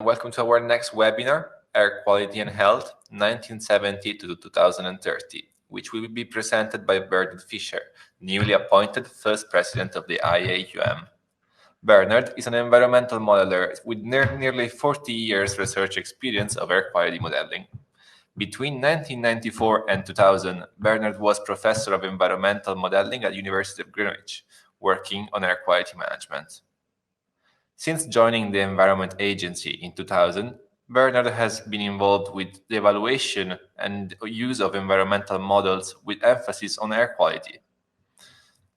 Welcome to our next webinar, Air Quality and Health, 1970 to 2030, which will be presented by Bernard Fischer, newly appointed first president of the IAQM. Bernard is an environmental modeler with nearly 40 years research experience of air quality modeling. Between 1994 and 2000, Bernard was professor of environmental modeling at University of Greenwich, working on air quality management. Since joining the Environment Agency in 2000, Bernard has been involved with the evaluation and use of environmental models with emphasis on air quality.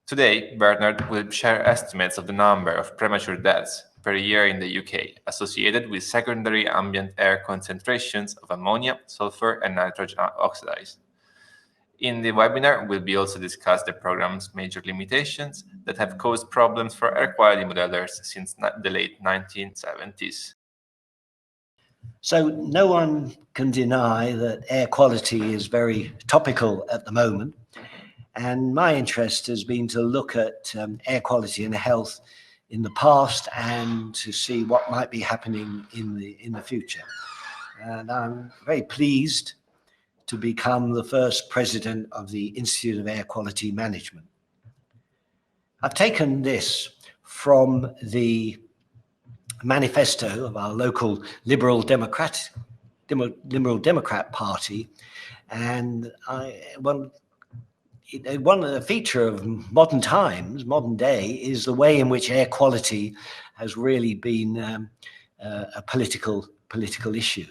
Today, Bernard will share estimates of the number of premature deaths per year in the UK associated with secondary ambient air concentrations of ammonia, sulphur, and nitrogen oxides. In the webinar, we'll also discuss the program's major limitations that have caused problems for air quality modelers since the late 1970s. So no one can deny that air quality is very topical at the moment. And my interest has been to look at air quality and health in the past and to see what might be happening in the future. And I'm very pleased to become the first president of the Institute of Air Quality Management. I've taken this from the manifesto of our local Liberal Democrat Party, and one of the feature of modern times, modern day, is the way in which air quality has really been a political issue.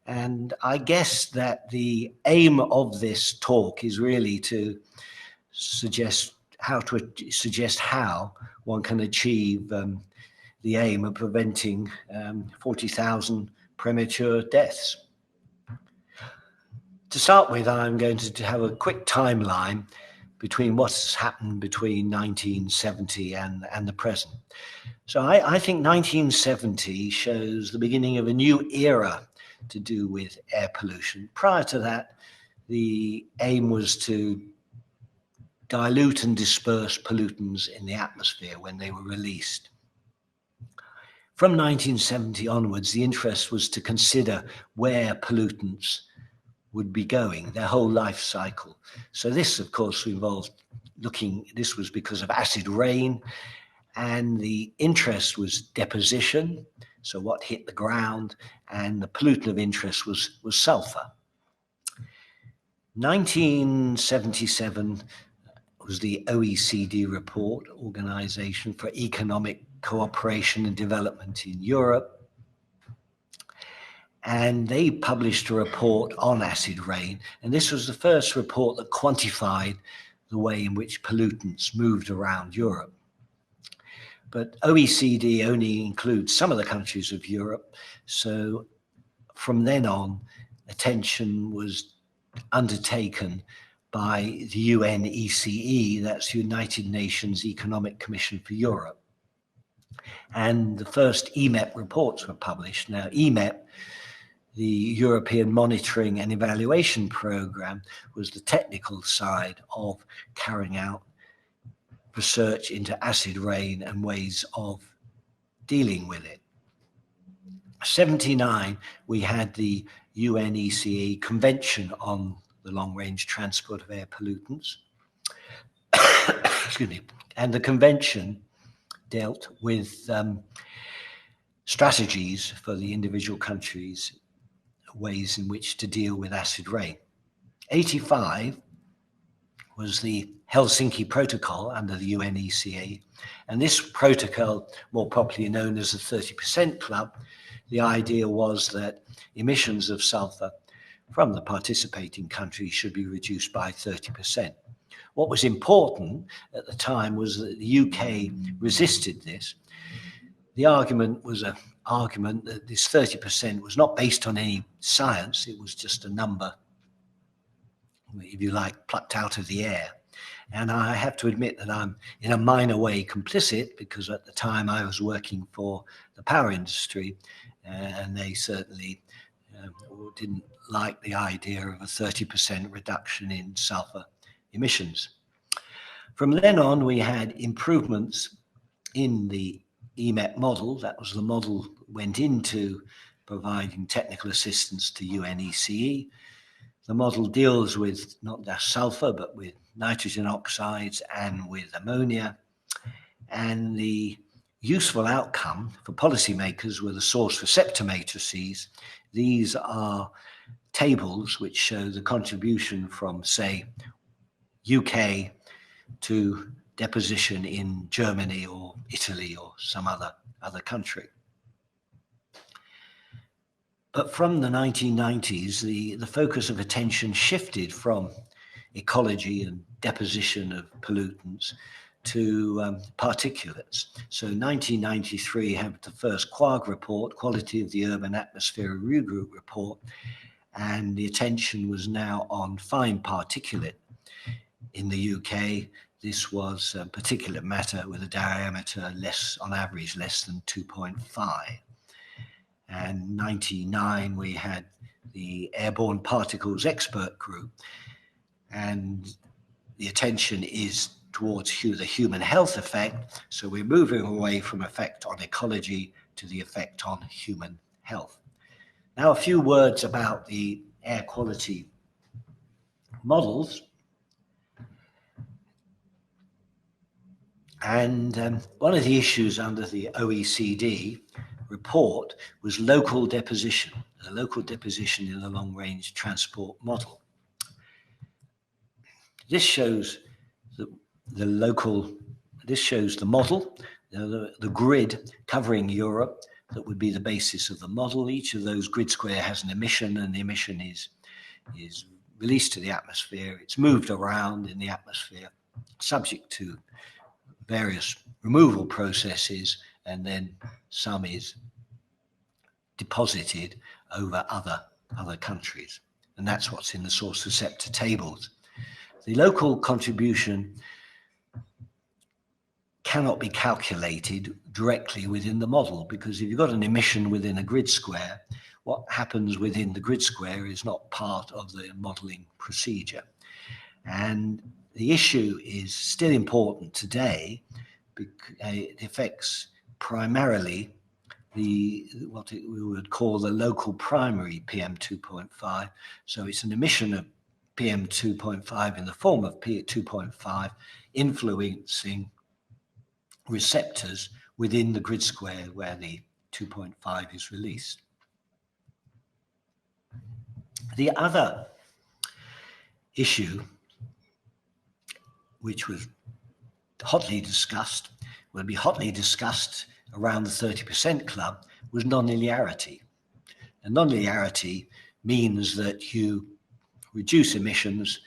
And I guess that the aim of this talk is really to suggest how one can achieve the aim of preventing 40,000 premature deaths. To start with, I'm going to have a quick timeline between what's happened between 1970 and the present. So I think 1970 shows the beginning of a new era to do with air pollution. Prior to that, the aim was to dilute and disperse pollutants in the atmosphere when they were released. From 1970 onwards, the interest was to consider where pollutants would be going, their whole life cycle. So this, of course, involved this was because of acid rain, and the interest was deposition, so what hit the ground, and the pollutant of interest was sulphur. 1977 was the OECD report, Organization for Economic Cooperation and Development in Europe, and they published a report on acid rain, and this was the first report that quantified the way in which pollutants moved around Europe. But OECD only includes some of the countries of Europe, so from then on, attention was undertaken by the UNECE, that's United Nations Economic Commission for Europe. And the first EMEP reports were published. Now, EMEP, the European Monitoring and Evaluation Programme, was the technical side of carrying out research into acid rain and ways of dealing with it. 1979, we had the UNECE Convention on the Long-Range Transport of Air Pollutants. Excuse me. And the convention dealt with strategies for the individual countries, ways in which to deal with acid rain. 1985 was the Helsinki Protocol under the UNECE, and this protocol, more popularly known as the 30% Club, the idea was that emissions of sulphur from the participating countries should be reduced by 30%. What was important at the time was that the UK resisted this. The argument was an argument that this 30% was not based on any science, it was just a number, if you like, plucked out of the air. And I have to admit that I'm in a minor way complicit, because at the time I was working for the power industry, and they certainly didn't like the idea of a 30% reduction in sulphur emissions. From then on, we had improvements in the EMEP model. That was the model that went into providing technical assistance to UNECE. The model deals with not just sulfur, but with nitrogen oxides and with ammonia. And the useful outcome for policymakers were the source receptor matrices. These are tables which show the contribution from, say, UK to deposition in Germany or Italy or some other country. But from the 1990s, the focus of attention shifted from ecology and deposition of pollutants to particulates. So 1993 had the first QUAG report, Quality of the Urban Atmosphere Review Group report, and the attention was now on fine particulate. In the UK, this was particulate matter with a diameter on average less than 2.5. And 99, we had the Airborne Particles Expert Group, and the attention is towards the human health effect. So we're moving away from effect on ecology to the effect on human health. Now, a few words about the air quality models. And one of the issues under the OECD report was local deposition, the local deposition in the long-range transport model. This shows the model, the grid covering Europe that would be the basis of the model. Each of those grid square has an emission, and the emission is released to the atmosphere. It's moved around in the atmosphere, subject to various removal processes, and then some is deposited over other countries. And that's what's in the source receptor tables. The local contribution cannot be calculated directly within the model, because if you've got an emission within a grid square, what happens within the grid square is not part of the modeling procedure. And the issue is still important today because it affects primarily what we would call the local primary PM2.5. So it's an emission of PM2.5 in the form of P2.5 influencing receptors within the grid square where the 2.5 is released. The other issue, which was hotly discussed, will be hotly discussed around the 30% club, was non-linearity. And non-linearity means that you reduce emissions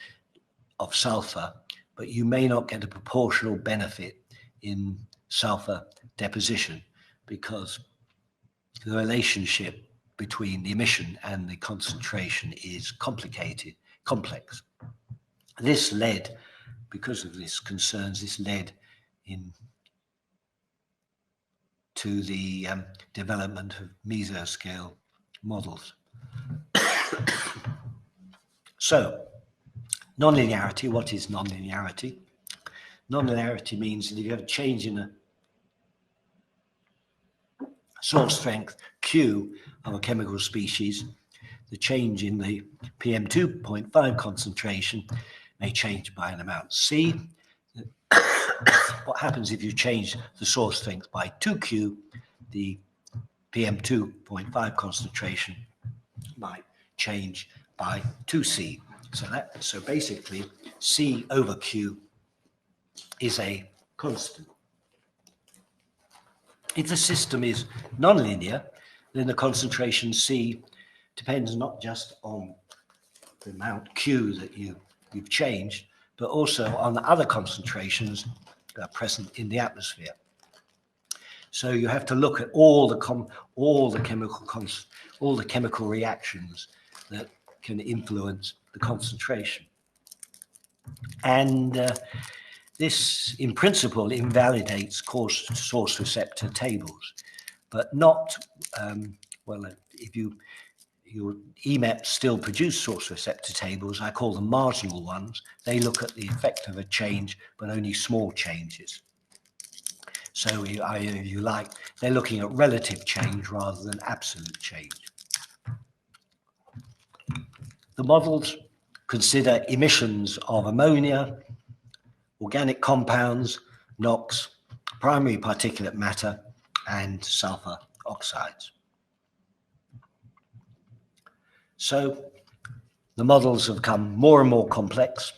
of sulfur, but you may not get a proportional benefit in sulfur deposition because the relationship between the emission and the concentration is complex. This led, because of these concerns, to the development of mesoscale models. So, non-linearity, what is non-linearity? Non-linearity means that if you have a change in a source strength Q of a chemical species, the change in the PM2.5 concentration may change by an amount C. What happens if you change the source strength by 2Q, the PM2.5 concentration might change by 2C. So basically, C over Q is a constant. If the system is nonlinear, then the concentration C depends not just on the amount Q that you've changed, but also on the other concentrations that are present in the atmosphere. So you have to look at all the chemical reactions that can influence the concentration. And this, in principle, invalidates source receptor tables, but not, if your EMEP still produce source receptor tables, I call them marginal ones. They look at the effect of a change, but only small changes. So you like, they're looking at relative change rather than absolute change. The models consider emissions of ammonia, organic compounds, NOx, primary particulate matter, and sulphur oxides. So the models have become more and more complex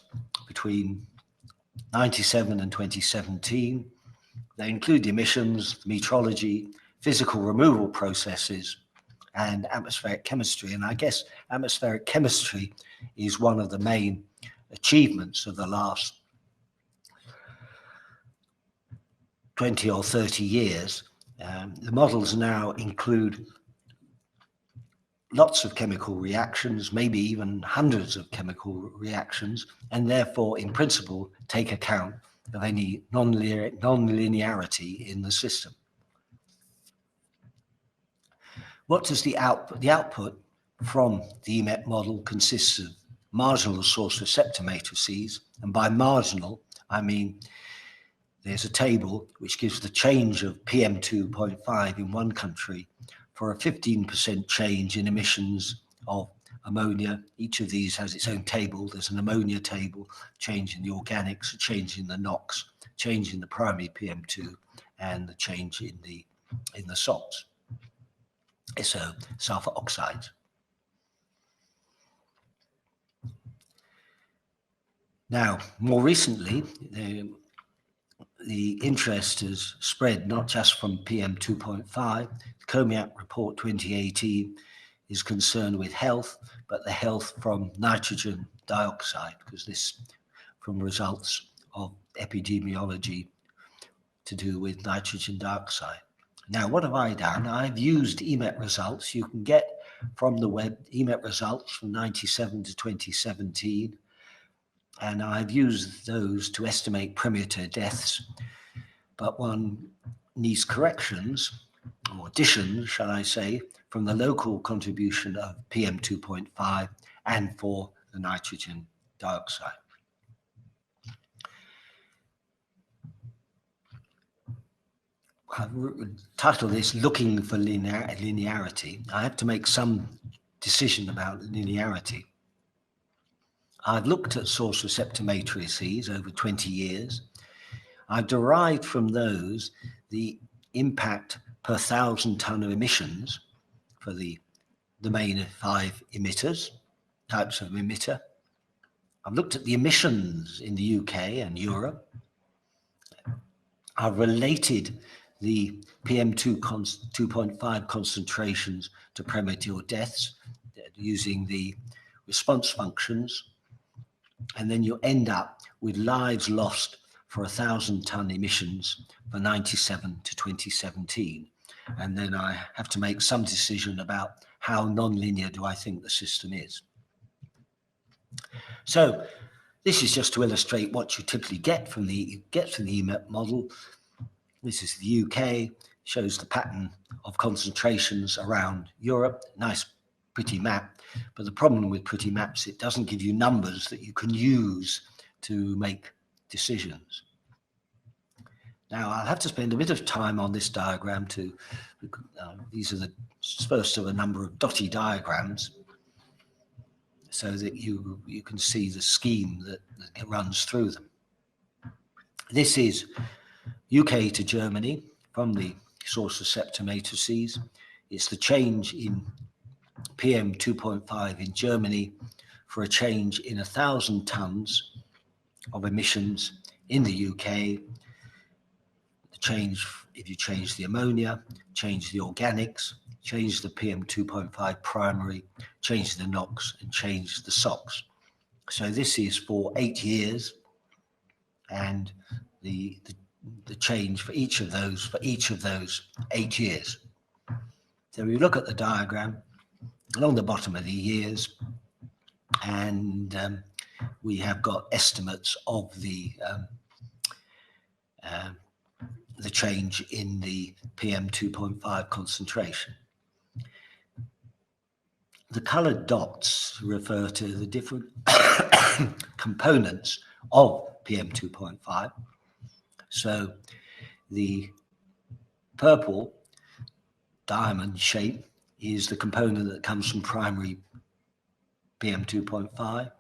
between 1997 and 2017. They include emissions, metrology, physical removal processes, and atmospheric chemistry. And I guess atmospheric chemistry is one of the main achievements of the last 20 or 30 years. The models now include lots of chemical reactions, maybe even hundreds of chemical reactions, and therefore, in principle, take account of any non-linearity in the system. What does the output? The output from the EMEP model consists of marginal source receptor matrices, and by marginal, I mean there's a table which gives the change of PM2.5 in one country for a 15% change in emissions of ammonia. Each of these has its own table. There's an ammonia table, change in the organics, a change in the NOx, change in the primary PM2, and the change in the SOx. So sulphur oxides. Now, more recently, the interest has spread not just from PM2.5. The COMIAC report 2018 is concerned with health, but the health from nitrogen dioxide, because this from results of epidemiology to do with nitrogen dioxide. Now, what have I done? I've used EMEP results. You can get from the web EMEP results from 1997 to 2017. And I've used those to estimate premature deaths, but one needs corrections, or additions, shall I say, from the local contribution of PM2.5 and for the nitrogen dioxide. I've titled this Looking for Linearity. I have to make some decision about linearity. I've looked at source receptor matrices over 20 years. I've derived from those the impact per 1,000 ton of emissions for the main 5 emitters, types of emitter. I've looked at the emissions in the UK and Europe. I've related the PM2.5 concentrations to premature deaths using the response functions. And then you end up with lives lost for 1,000 ton emissions for 97 to 2017. And then I have to make some decision about how non-linear do I think the system is. So this is just to illustrate what you typically get from the EMEP model. This is the UK, shows the pattern of concentrations around Europe. Nice, pretty map. But the problem with pretty maps, it doesn't give you numbers that you can use to make decisions. Now, I'll have to spend a bit of time on this diagram to, these are the first of a number of dotty diagrams, so that you can see the scheme that runs through them. This is UK to Germany from the source receptor matrices. It's the change in PM2.5 in Germany for a change in 1,000 tons of emissions in the UK. The change, if you change the ammonia, change the organics, change the PM2.5 primary, change the NOx, and change the SOx. So this is for 8 years, and the change for each of those 8 years. So we look at the diagram along the bottom of the years, and we have got estimates of the change in the PM2.5 concentration. The colored dots refer to the different components of PM2.5. So the purple diamond shape is the component that comes from primary PM2.5.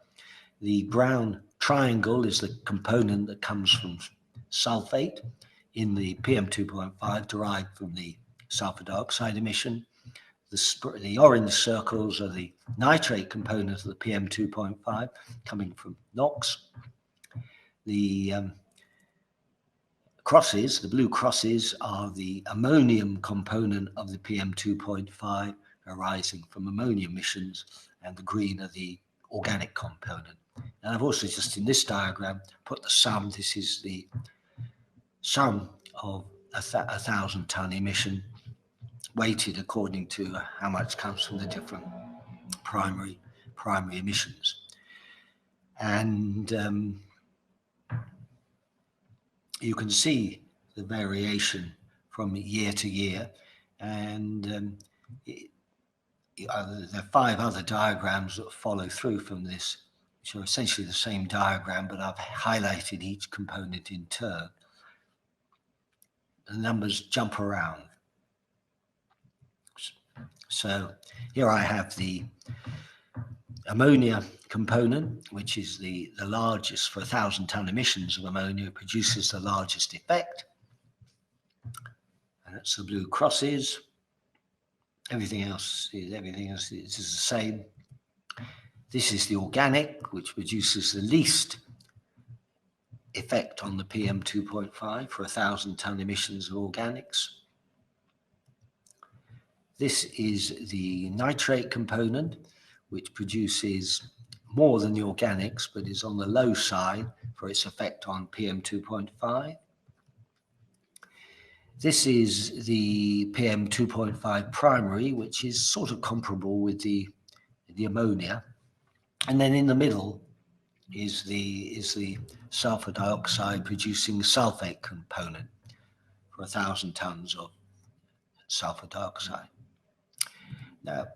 The brown triangle is the component that comes from sulfate in the PM2.5 derived from the sulfur dioxide emission. The orange circles are the nitrate component of the PM2.5 coming from NOx. The crosses, the blue crosses, are the ammonium component of the PM2.5 arising from ammonia emissions, and the green are the organic component. And I've also just in this diagram put the sum. This is the sum of a 1,000-ton emission weighted according to how much comes from the different primary emissions. And you can see the variation from year to year, and there are 5 other diagrams that follow through from this, which are essentially the same diagram, but I've highlighted each component in turn. The numbers jump around. So here I have the ammonia component, which is the largest for 1,000-ton emissions of ammonia. It produces the largest effect. And that's the blue crosses. Everything else is the same. This is the organic, which produces the least effect on the PM2.5 for 1,000-ton emissions of organics. This is the nitrate component, which produces more than the organics, but is on the low side for its effect on PM2.5. This is the PM2.5 primary, which is sort of comparable with the ammonia. And then in the middle is the sulphur dioxide producing sulfate component for 1,000 tons of sulphur dioxide. Now,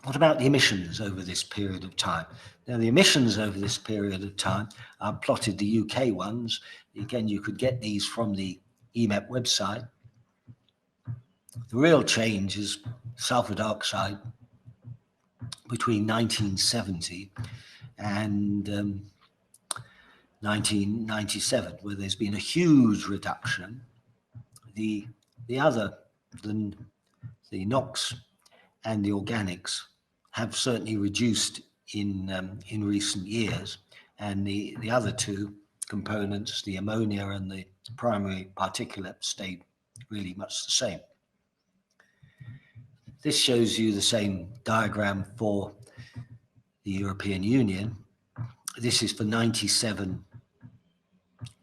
what about the emissions over this period of time? Now, the emissions over this period of time, I've plotted the UK ones. Again, you could get these from the EMEP website. The real change is sulphur dioxide between 1970 and 1997, where there's been a huge reduction. The NOx and the organics have certainly reduced in recent years, and the other 2 components, the ammonia and the primary particulate, stayed really much the same. This shows you the same diagram for the European Union. This is for 97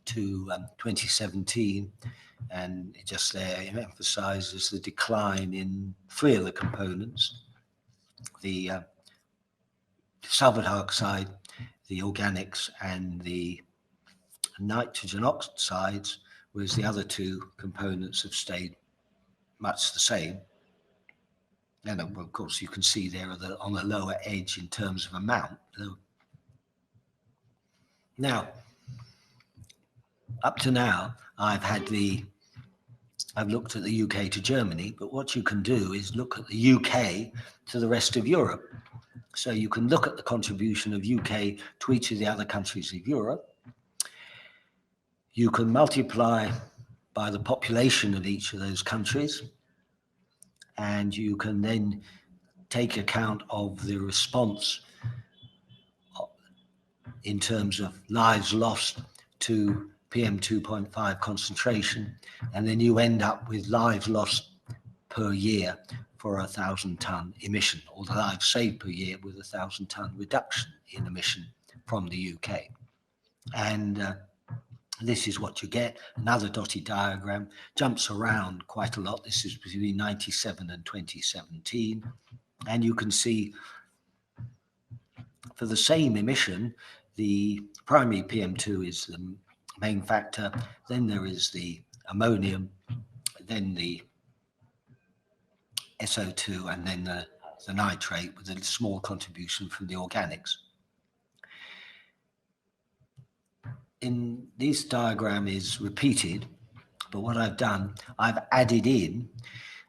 to 2017, and it just there it emphasizes the decline in 3 of the components: the sulfur dioxide, the organics, and the nitrogen oxides, whereas the other 2 components have stayed much the same. And of course, you can see there on the lower edge in terms of amount. Now, up to now, I've looked at the UK to Germany, but what you can do is look at the UK to the rest of Europe. So you can look at the contribution of UK to each of the other countries of Europe. You can multiply by the population of each of those countries, and you can then take account of the response in terms of lives lost to PM2.5 concentration, and then you end up with lives lost per year for 1,000-ton emission, or the lives saved per year with 1,000-ton reduction in emission from the UK. And this is what you get. Another dotted diagram jumps around quite a lot. This is between 97 and 2017. And you can see for the same emission, the primary PM2 is the main factor. Then there is the ammonium, then the SO2, and then the nitrate with a small contribution from the organics. In this diagram is repeated But what I've done, I've added in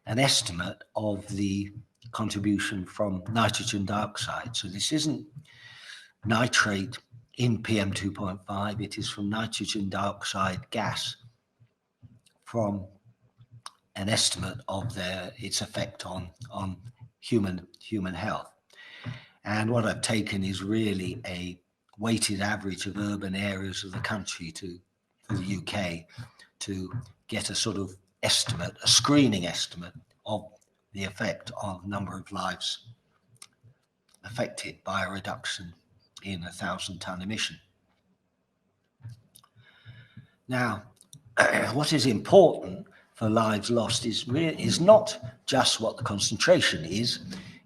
an estimate of the contribution from nitrogen dioxide. So this isn't nitrate in PM2.5, it is from nitrogen dioxide gas, from an estimate of its effect on human health. And what I've taken is really a weighted average of urban areas of the country to the UK to get a sort of estimate, a screening estimate of the effect of number of lives affected by a reduction in 1,000-ton emission. Now, what is important for lives lost is not just what the concentration is.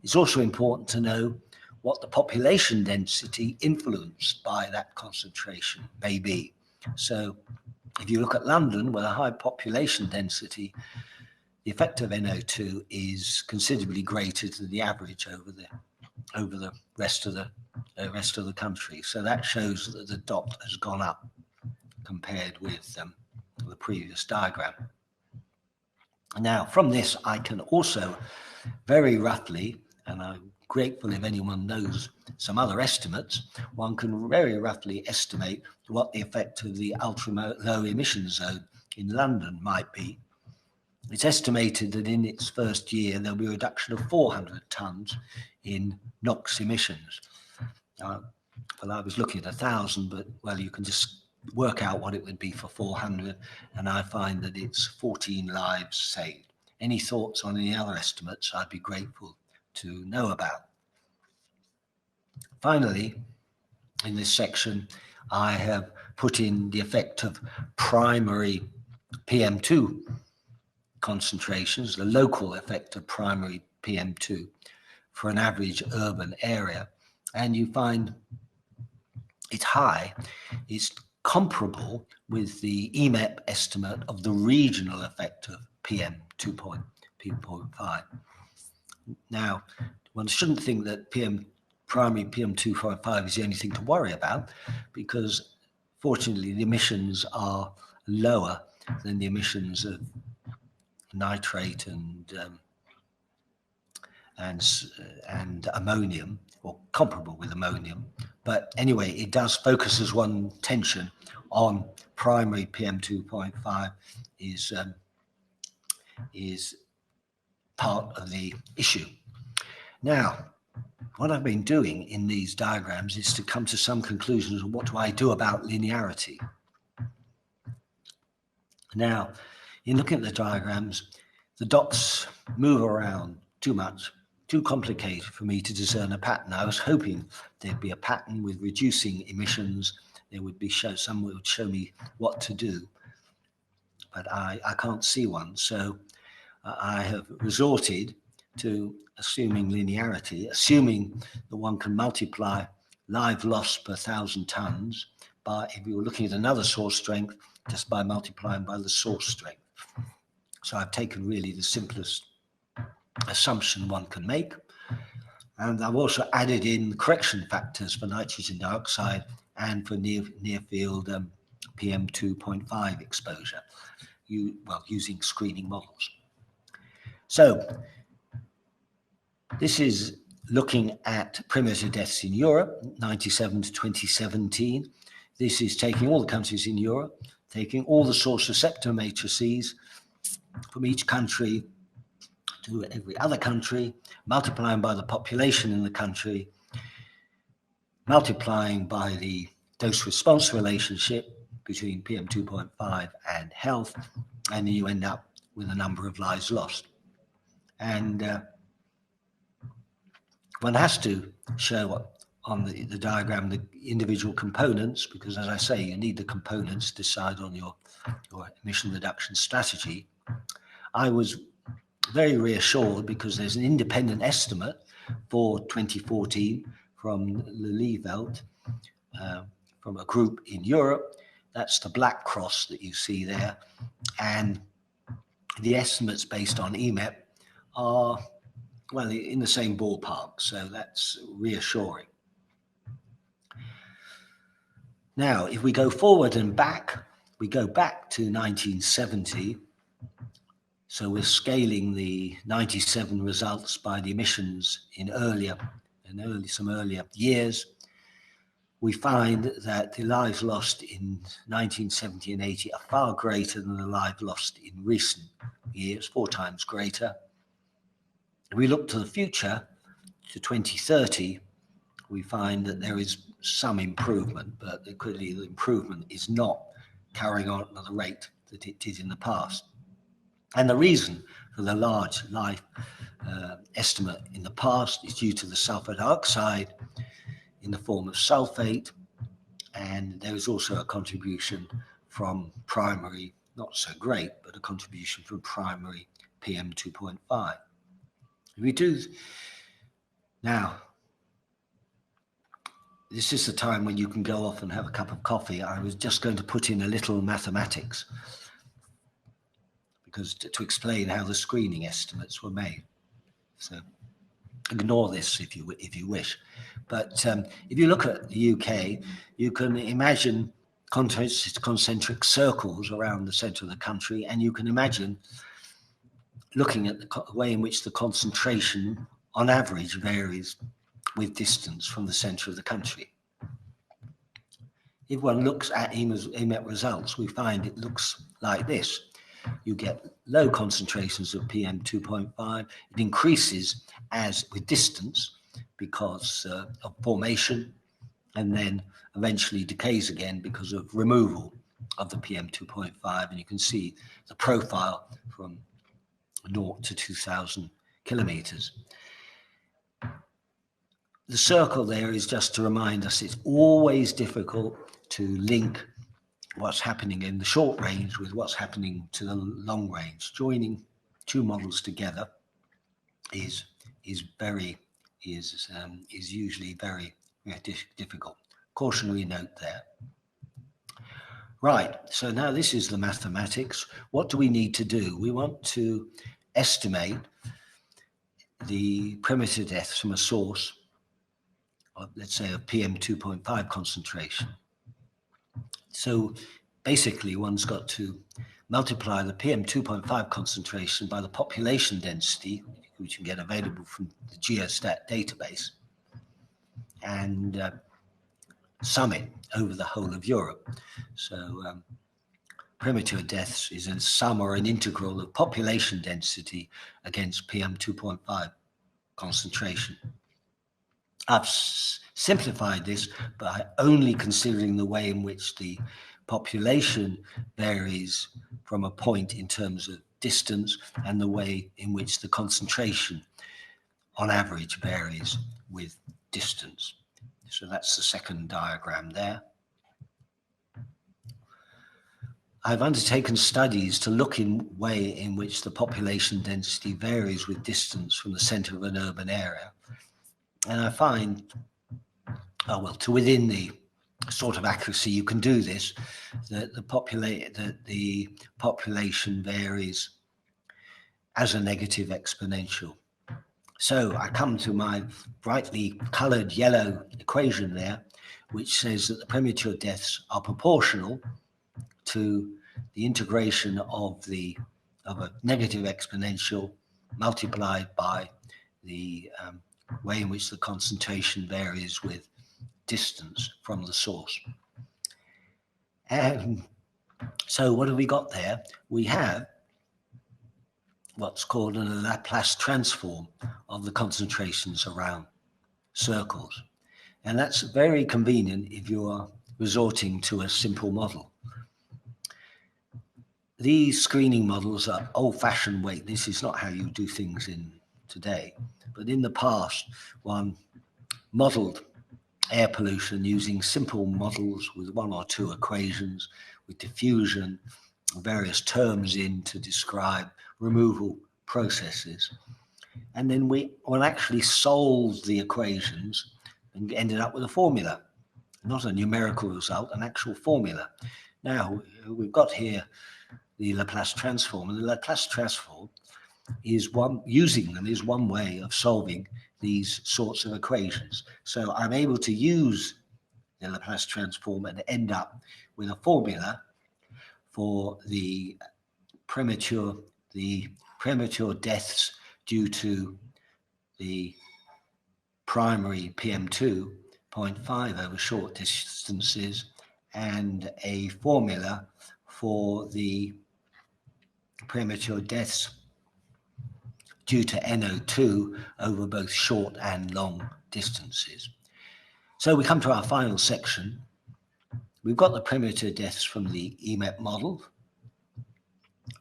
It's also important to know what the population density influenced by that concentration may be. So if you look at London with a high population density, the effect of NO2 is considerably greater than the average over the rest of the country. So that shows that the dot has gone up compared with the previous diagram. Now, from this, I can also very roughly, and I'm grateful if anyone knows some other estimates, one can very roughly estimate what the effect of the ultra-low emission zone in London might be. It's estimated that in its first year, there'll be a reduction of 400 tonnes in NOx emissions. Well, I was looking at 1,000, but, well, you can just work out what it would be for 400, and I find that it's 14 lives saved. Any thoughts on any other estimates, I'd be grateful to know about. Finally, in this section, I have put in the effect of primary PM2 concentrations, the local effect of primary PM2 for an average urban area, and you find it's high. It's comparable with the EMEP estimate of the regional effect of PM2.5. Now, one shouldn't think that primary PM2.5 is the only thing to worry about, because fortunately the emissions are lower than the emissions of nitrate and ammonium, or comparable with ammonium. But anyway, it does focus as one tension on primary PM2.5 is part of the issue. Now, what I've been doing in these diagrams is to come to some conclusions on what do I do about linearity. Now, in looking at the diagrams, the dots move around too much, too complicated for me to discern a pattern. I was hoping there'd be a pattern with reducing emissions. There would be someone would show me what to do, but I can't see one. So I have resorted to assuming linearity, assuming that one can multiply live loss per 1,000 tons by, if we were looking at another source strength, just by multiplying by the source strength. So I've taken really the simplest assumption one can make. And I've also added in correction factors for nitrogen dioxide and for near field PM2.5 exposure, using screening models. So this is looking at premature deaths in Europe, 97 to 2017. This is taking all the countries in Europe, taking all the source receptor matrices from each country to every other country, multiplying by the population in the country, multiplying by the dose-response relationship between PM2.5 and health, and then you end up with a number of lives lost. And one has to show on the diagram the individual components, because, as I say, you need the components to decide on your emission reduction strategy. I was very reassured because there's an independent estimate for 2014 from Lilleveld, from a group in Europe. That's the black cross that you see there. And the estimates based on EMEP are, well, in the same ballpark. So that's reassuring. Now, if we go forward and back we go back to 1970. So we're scaling the 97 results by the emissions in some earlier years. We find that the lives lost in 1970 and 80 are far greater than the lives lost in recent years, 4 times greater. If we look to the future, to 2030, we find that there is some improvement, but clearly the improvement is not carrying on at the rate that it did in the past. And the reason for the large life estimate in the past is due to the sulphur dioxide in the form of sulfate, and there is also a contribution from primary, not so great, but a contribution from primary PM 2.5. We do now. This is the time when you can go off and have a cup of coffee. I was just going to put in a little mathematics because to explain how the screening estimates were made. So ignore this if you wish. But if you look at the UK, you can imagine concentric circles around the centre of the country, and you can imagine looking at the way in which the concentration on average varies with distance from the centre of the country. If one looks at EMEP results, we find it looks like this. You get low concentrations of PM 2.5. It increases with distance because of formation, and then eventually decays again because of removal of the PM 2.5. And you can see the profile from 0 to 2,000 kilometers. The circle there is just to remind us it's always difficult to link what's happening in the short range with what's happening to the long range. Joining 2 models together is usually very difficult. Cautionary note there. Right, so now this is the mathematics. What do we need to do? We want to estimate the premature deaths from a source of, let's say, a PM 2.5 concentration. So basically, one's got to multiply the PM 2.5 concentration by the population density, which you can get available from the Geostat database, and sum it over the whole of Europe. So premature deaths is a sum or an integral of population density against PM 2.5 concentration. I've simplified this by only considering the way in which the population varies from a point in terms of distance and the way in which the concentration on average varies with distance. So that's the second diagram there. I've undertaken studies to look in way in which the population density varies with distance from the center of an urban area. And I find, to within the sort of accuracy you can do this, that the population varies as a negative exponential. So I come to my brightly colored yellow equation there, which says that the premature deaths are proportional to the integration of a negative exponential multiplied by the way in which the concentration varies with distance from the source. And so what have we got there? We have what's called a Laplace transform of the concentrations around circles. And that's very convenient if you are resorting to a simple model. These screening models are old-fashioned way. This is not how you do things in today. But in the past, one modeled air pollution using simple models with 1 or 2 equations, with diffusion, various terms to describe removal processes. And then one actually solved the equations and ended up with a formula, not a numerical result, an actual formula. Now, we've got here the Laplace transform, and the Laplace transform is one way of solving these sorts of equations. So I'm able to use the Laplace transform and end up with a formula for the premature deaths due to the primary PM2.5 over short distances, and a formula for the premature deaths due to NO2 over both short and long distances. So we come to our final section. We've got the premature deaths from the EMEP model.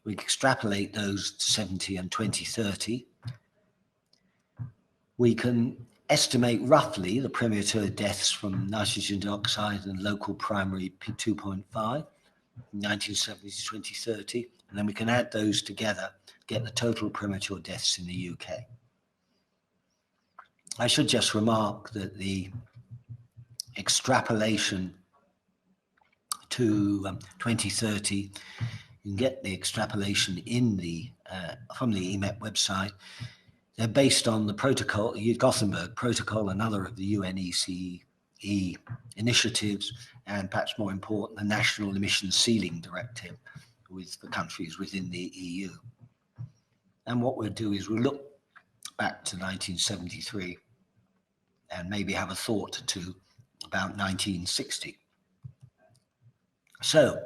We extrapolate those to 70 and 2030. We can estimate roughly the premature deaths from nitrogen dioxide and local primary P2.5, 1970 to 2030, and then we can add those together, get the total premature deaths in the UK. I should just remark that the extrapolation to 2030, you can get the extrapolation in the from the EMEP website. They're based on the protocol, Gothenburg Protocol, and other of the UNECE initiatives, and perhaps more important, the National Emission Ceiling Directive with the countries within the EU. And what we'll do is we'll look back to 1973 and maybe have a thought or two about 1960. So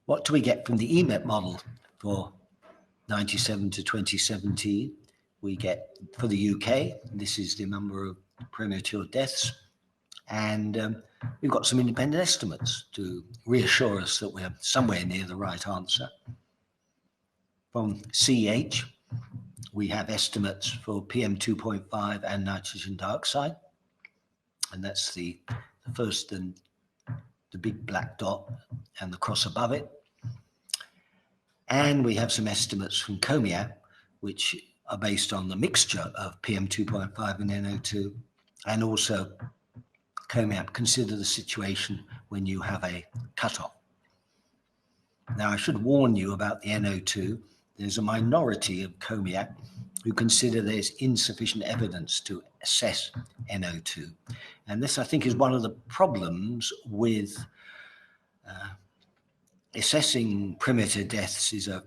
what do we get from the EMEP model for 97 to 2017? We get, for the UK, this is the number of premature deaths, and we've got some independent estimates to reassure us that we're somewhere near the right answer. From CH, we have estimates for PM2.5 and nitrogen dioxide, and that's the first and the big black dot and the cross above it. And we have some estimates from COMIAC, which are based on the mixture of PM2.5 and NO2, and also COMIAC consider the situation when you have a cutoff. Now, I should warn you about the NO2. There's a minority of COMIAC who consider there's insufficient evidence to assess NO2. And this, I think, is one of the problems with assessing premature deaths is an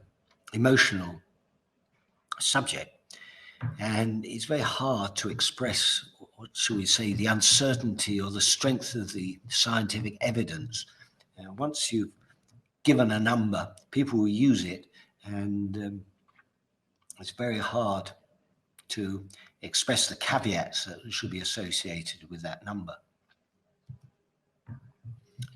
emotional subject. And it's very hard to express, what shall we say, the uncertainty or the strength of the scientific evidence. Once you've given a number, people will use it, and it's very hard to express the caveats that should be associated with that number.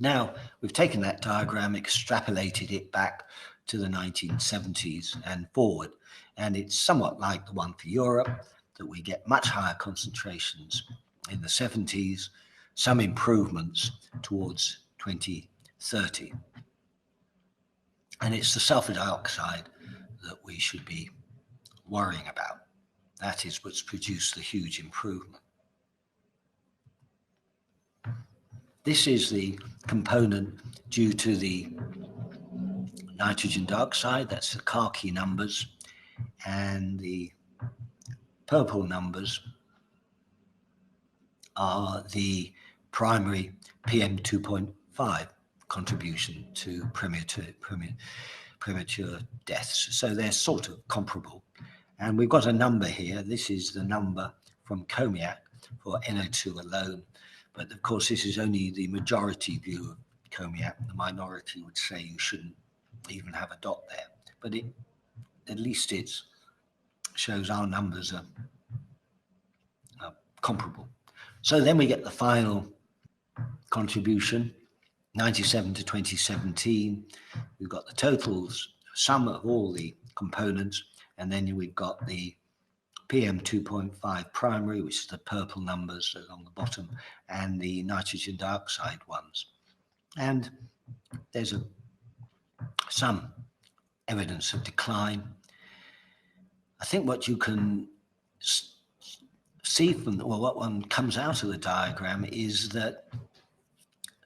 Now, we've taken that diagram, extrapolated it back to the 1970s and forward, and it's somewhat like the one for Europe, that we get much higher concentrations in the 70s, some improvements towards 2030. And it's the sulphur dioxide that we should be worrying about. That is what's produced the huge improvement. This is the component due to the nitrogen dioxide, that's the khaki numbers, and the purple numbers are the primary PM2.5 contribution to premature deaths. So they're sort of comparable. And we've got a number here. This is the number from COMIAC for NO2 alone. But of course, this is only the majority view of COMIAC. The minority would say you shouldn't even have a dot there. But at least it shows our numbers are comparable. So then we get the final contribution, 97 to 2017. We've got the totals, sum of all the components, and then we've got the PM2.5 primary, which is the purple numbers along the bottom, and the nitrogen dioxide ones. And there's some evidence of decline. I think what you can see from, well, what one comes out of the diagram is that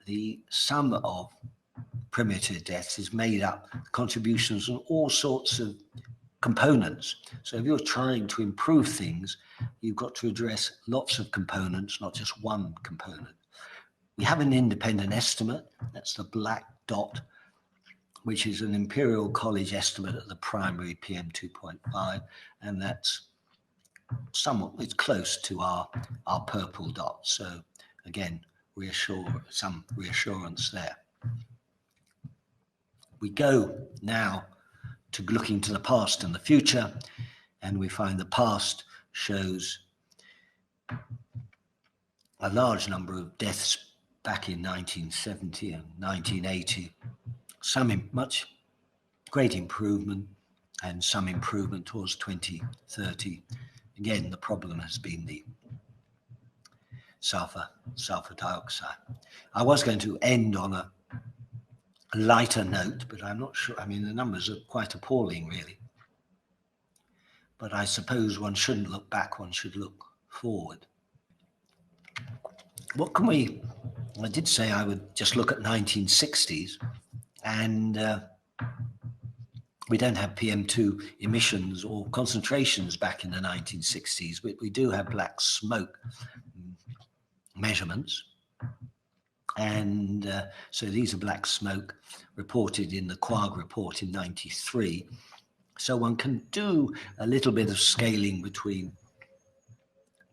the sum of premature deaths is made up contributions from all sorts of components. So if you're trying to improve things, you've got to address lots of components, not just one component. We have an independent estimate, that's the black dot, which is an Imperial College estimate of the primary PM2.5, and that's somewhat, it's close to our purple dot. So again, some reassurance there. We go now to looking to the past and the future, and we find the past shows a large number of deaths back in 1970 and 1980, some much great improvement and some improvement towards 2030. Again, the problem has been the sulphur dioxide. I was going to end on a lighter note, but I'm not sure. I mean, the numbers are quite appalling, really. But I suppose one shouldn't look back, one should look forward. What can we, I did say I would just look at 1960s, and we don't have PM2 emissions or concentrations back in the 1960s, but we do have black smoke measurements. And so these are black smoke reported in the Quag report in 93. So one can do a little bit of scaling between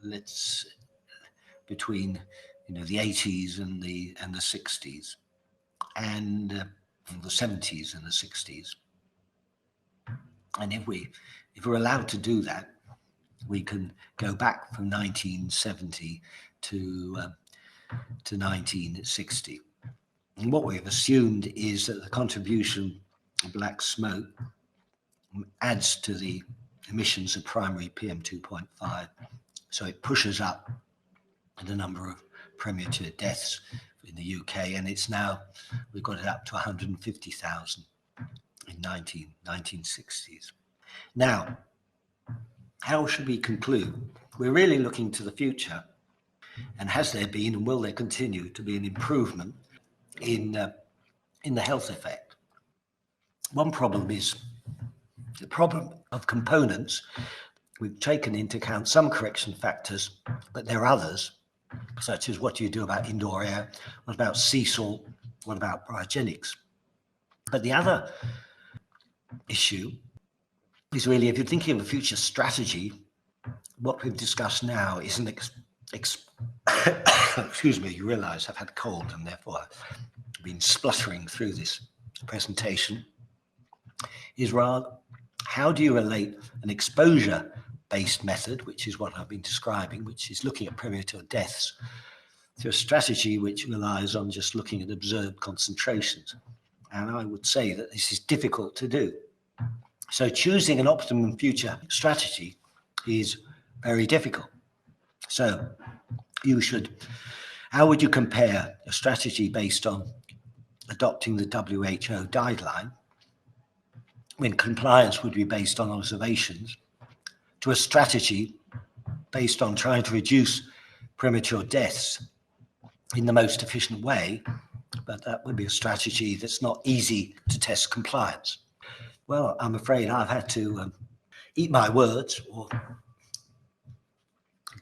the 80s and the 60s, and the 70s and the 60s. And if we're allowed to do that, we can go back from 1970 to 1960. And what we've assumed is that the contribution of black smoke adds to the emissions of primary PM2.5. So it pushes up the number of premature deaths in the UK, and it's now, we've got it up to 150,000 in 1960s. Now, how should we conclude? We're really looking to the future, and has there been and will there continue to be an improvement in the health effect? One problem is the problem of components. We've taken into account some correction factors, but there are others, such as what do you do about indoor air, what about sea salt, what about cryogenics? But the other issue is really, if you're thinking of a future strategy, what we've discussed now is an excuse me, you realize I've had a cold and therefore I've been spluttering through this presentation, is rather, how do you relate an exposure-based method, which is what I've been describing, which is looking at premature deaths, to a strategy which relies on just looking at observed concentrations? And I would say that this is difficult to do. So choosing an optimum future strategy is very difficult. So how would you compare a strategy based on adopting the WHO guideline, when compliance would be based on observations, to a strategy based on trying to reduce premature deaths in the most efficient way, but that would be a strategy that's not easy to test compliance? Well, I'm afraid I've had to eat my words, or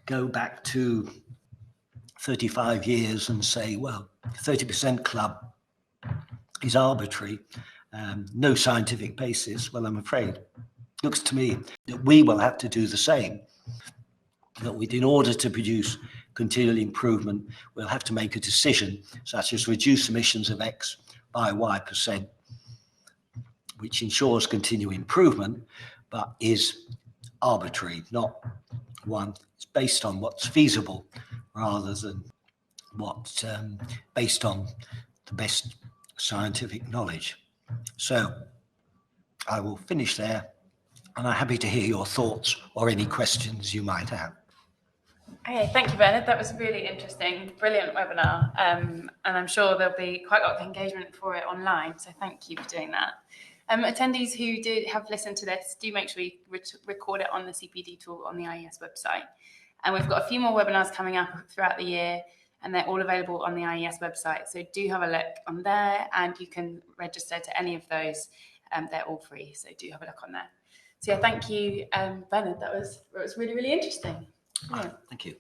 go back to 35 years and say, well, 30% club is arbitrary, no scientific basis. Well, I'm afraid it looks to me that we will have to do the same. That in order to produce continual improvement, we'll have to make a decision, such as reduce emissions of X by Y%, which ensures continual improvement, but is arbitrary, not one. It's based on what's feasible rather than what based on the best scientific knowledge. So I will finish there, and I'm happy to hear your thoughts or any questions you might have. Okay, thank you, Bernard. That was really interesting, brilliant webinar, and I'm sure there'll be quite a lot of engagement for it online, so thank you for doing that. Attendees who have listened to this, do make sure you record it on the CPD tool on the IES website. And we've got a few more webinars coming up throughout the year, and they're all available on the IES website. So do have a look on there, and you can register to any of those. They're all free, so do have a look on there. So yeah, thank you, Bernard. That was really, really interesting. Yeah. Thank you.